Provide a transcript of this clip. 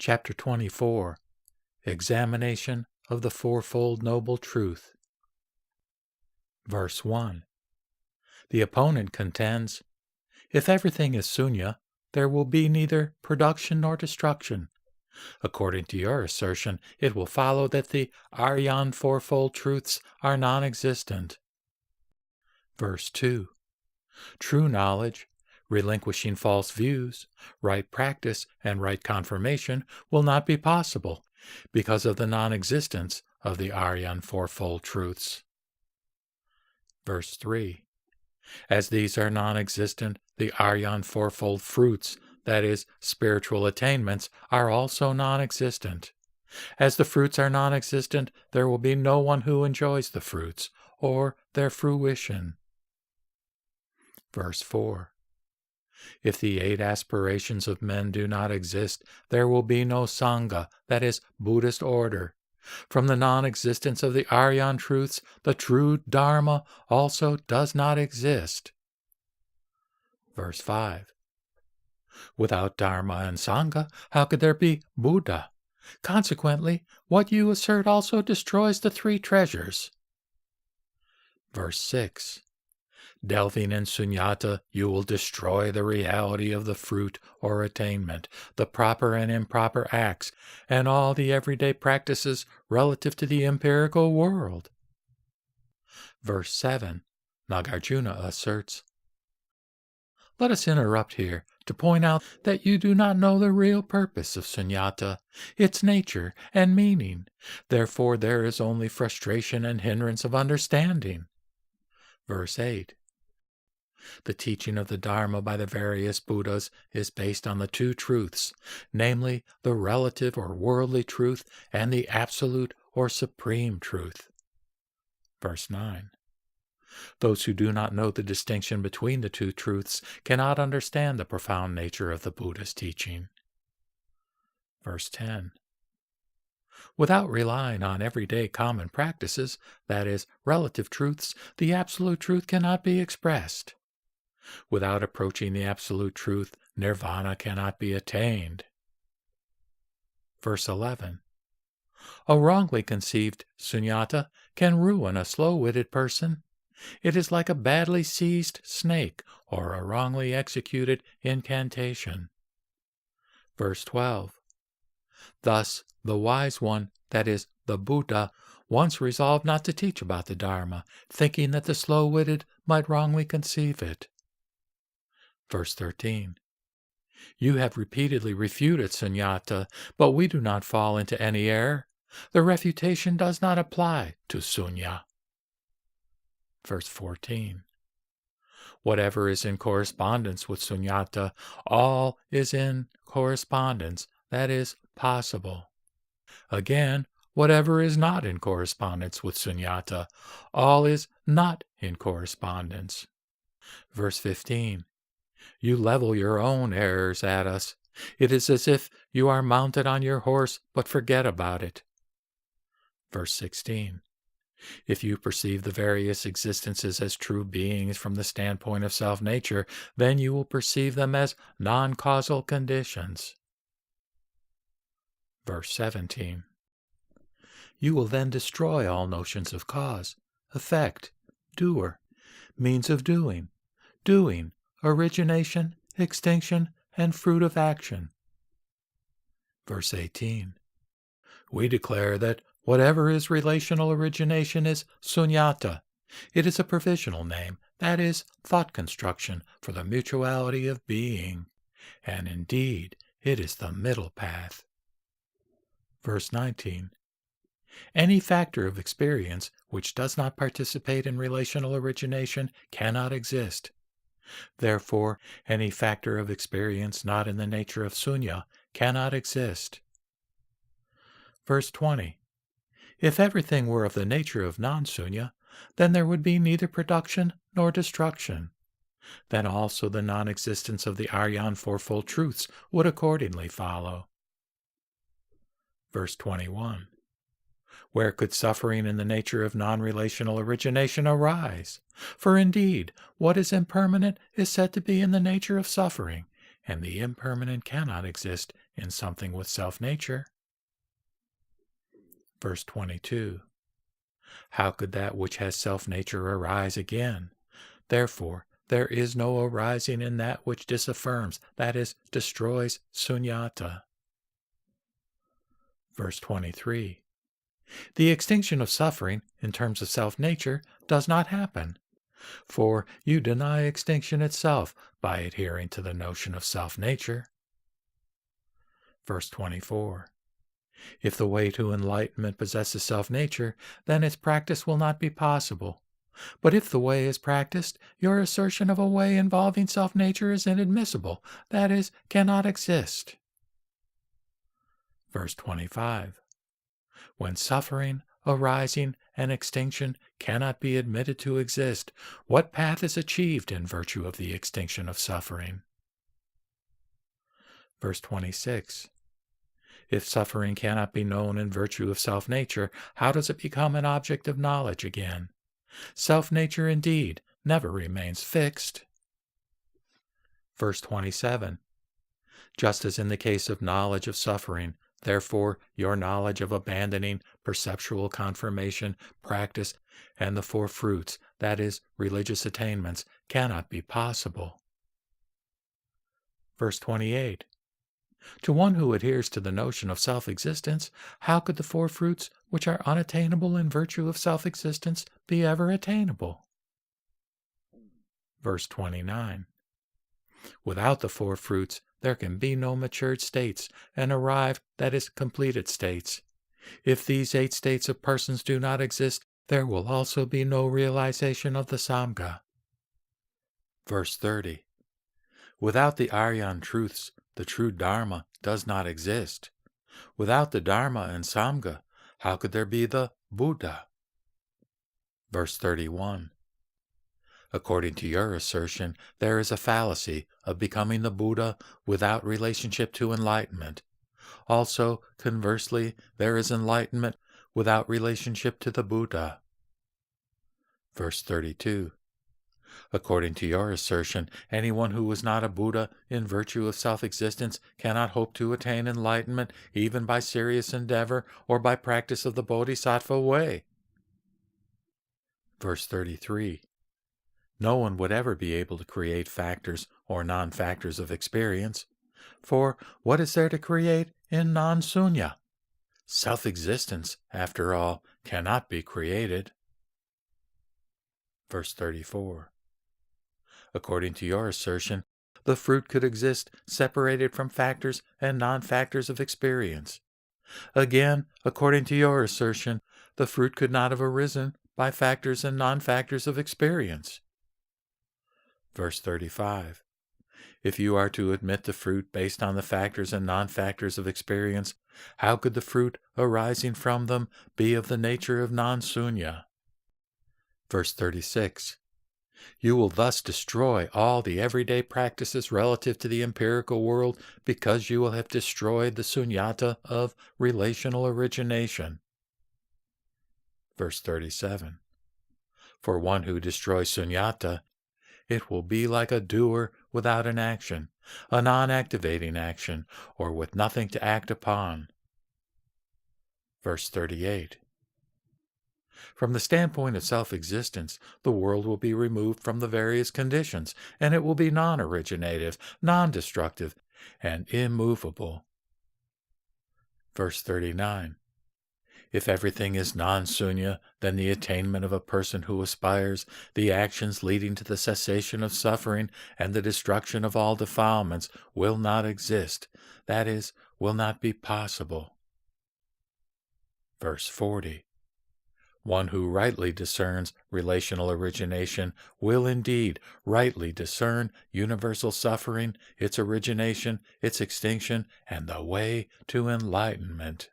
Chapter 24. Examination of the Fourfold Noble Truth. Verse 1. The opponent contends, if everything is sunya, there will be neither production nor destruction. According to your assertion, it will follow that the Aryan Fourfold Truths are non-existent. Verse 2. True knowledge, relinquishing false views, right practice, and right confirmation will not be possible because of the non-existence of the Aryan Fourfold Truths. Verse 3. As these are non-existent, the Aryan Fourfold Fruits, that is, spiritual attainments, are also non-existent. As the fruits are non-existent, there will be no one who enjoys the fruits, or their fruition. Verse 4. If the 8 aspirations of men do not exist, there will be no Sangha, that is, Buddhist order. From the non-existence of the Aryan truths, the true Dharma also does not exist. Verse 5. Without Dharma and Sangha, how could there be Buddha? Consequently, what you assert also destroys the 3 treasures. Verse 6. Delving in sunyata, you will destroy the reality of the fruit or attainment, the proper and improper acts, and all the everyday practices relative to the empirical world. Verse 7. Nagarjuna asserts, let us interrupt here to point out that you do not know the real purpose of sunyata, its nature and meaning. Therefore there is only frustration and hindrance of understanding. Verse 8. The teaching of the Dharma by the various Buddhas is based on the 2 truths, namely the relative or worldly truth and the absolute or supreme truth. Verse 9. Those who do not know the distinction between the 2 truths cannot understand the profound nature of the Buddha's teaching. Verse 10. Without relying on everyday common practices, that is, relative truths, the absolute truth cannot be expressed. Without approaching the absolute truth, nirvana cannot be attained. Verse 11. A wrongly conceived sunyata can ruin a slow-witted person. It is like a badly seized snake or a wrongly executed incantation. Verse 12. Thus, the wise one, that is, the Buddha, once resolved not to teach about the Dharma, thinking that the slow-witted might wrongly conceive it. Verse 13. You have repeatedly refuted sunyata, but we do not fall into any error. The refutation does not apply to sunya. Verse 14. Whatever is in correspondence with sunyata, all is in correspondence, that is, possible. Again, whatever is not in correspondence with sunyata, all is not in correspondence. Verse 15. You level your own errors at us. It is as if you are mounted on your horse but forget about it. Verse 16. If you perceive the various existences as true beings from the standpoint of self-nature, then you will perceive them as non-causal conditions. Verse 17. You will then destroy all notions of cause, effect, doer, means of doing, origination, extinction, and fruit of action. Verse 18. We declare that whatever is relational origination is sunyata. It is a provisional name, that is, thought construction for the mutuality of being, and indeed it is the middle path. Verse 19. Any factor of experience which does not participate in relational origination cannot exist. Therefore, any factor of experience not in the nature of sunya cannot exist. Verse 20. If everything were of the nature of non-sunya, then there would be neither production nor destruction. Then also the non-existence of the Aryan Fourfold Truths would accordingly follow. Verse 21. Where could suffering in the nature of non-relational origination arise? For indeed, what is impermanent is said to be in the nature of suffering, and the impermanent cannot exist in something with self-nature. Verse 22. How could that which has self-nature arise again? Therefore, there is no arising in that which disaffirms, that is, destroys sunyata. Verse 23. The extinction of suffering, in terms of self-nature, does not happen. For you deny extinction itself by adhering to the notion of self-nature. Verse 24. If the way to enlightenment possesses self-nature, then its practice will not be possible. But if the way is practiced, your assertion of a way involving self-nature is inadmissible, that is, cannot exist. Verse 25. When suffering, arising, and extinction cannot be admitted to exist, what path is achieved in virtue of the extinction of suffering? Verse 26. If suffering cannot be known in virtue of self-nature, how does it become an object of knowledge again? Self-nature, indeed, never remains fixed. Verse 27. Just as in the case of knowledge of suffering, therefore your knowledge of abandoning perceptual confirmation, practice, and the four fruits, that is, religious attainments, cannot be possible. Verse 28. To one who adheres to the notion of self-existence, how could the four fruits, which are unattainable in virtue of self-existence, be ever attainable? Verse 29. Without the four fruits, there can be no matured states, and arrived, that is, completed states. If these 8 states of persons do not exist, there will also be no realization of the Samga. Verse 30. Without the Aryan truths, the true Dharma does not exist. Without the Dharma and Samga, how could there be the Buddha? Verse 31. According to your assertion, there is a fallacy of becoming the Buddha without relationship to enlightenment. Also, conversely, there is enlightenment without relationship to the Buddha. Verse 32. According to your assertion, anyone who is not a Buddha in virtue of self-existence cannot hope to attain enlightenment even by serious endeavor or by practice of the Bodhisattva way. Verse 33. No one would ever be able to create factors or non-factors of experience. For what is there to create in non-sunya? Self-existence, after all, cannot be created. Verse 34. According to your assertion, the fruit could exist separated from factors and non-factors of experience. Again, according to your assertion, the fruit could not have arisen by factors and non-factors of experience. Verse 35. If you are to admit the fruit based on the factors and non-factors of experience, how could the fruit arising from them be of the nature of non-sunya? Verse 36. You will thus destroy all the everyday practices relative to the empirical world because you will have destroyed the sunyata of relational origination. Verse 37. For one who destroys sunyata, it will be like a doer without an action, a non-activating action, or with nothing to act upon. Verse 38. From the standpoint of self-existence, the world will be removed from the various conditions, and it will be non-originative, non-destructive, and immovable. Verse 39. If everything is non-sunya, then the attainment of a person who aspires, the actions leading to the cessation of suffering and the destruction of all defilements will not exist, that is, will not be possible. Verse 40. One who rightly discerns relational origination will indeed rightly discern universal suffering, its origination, its extinction, and the way to enlightenment.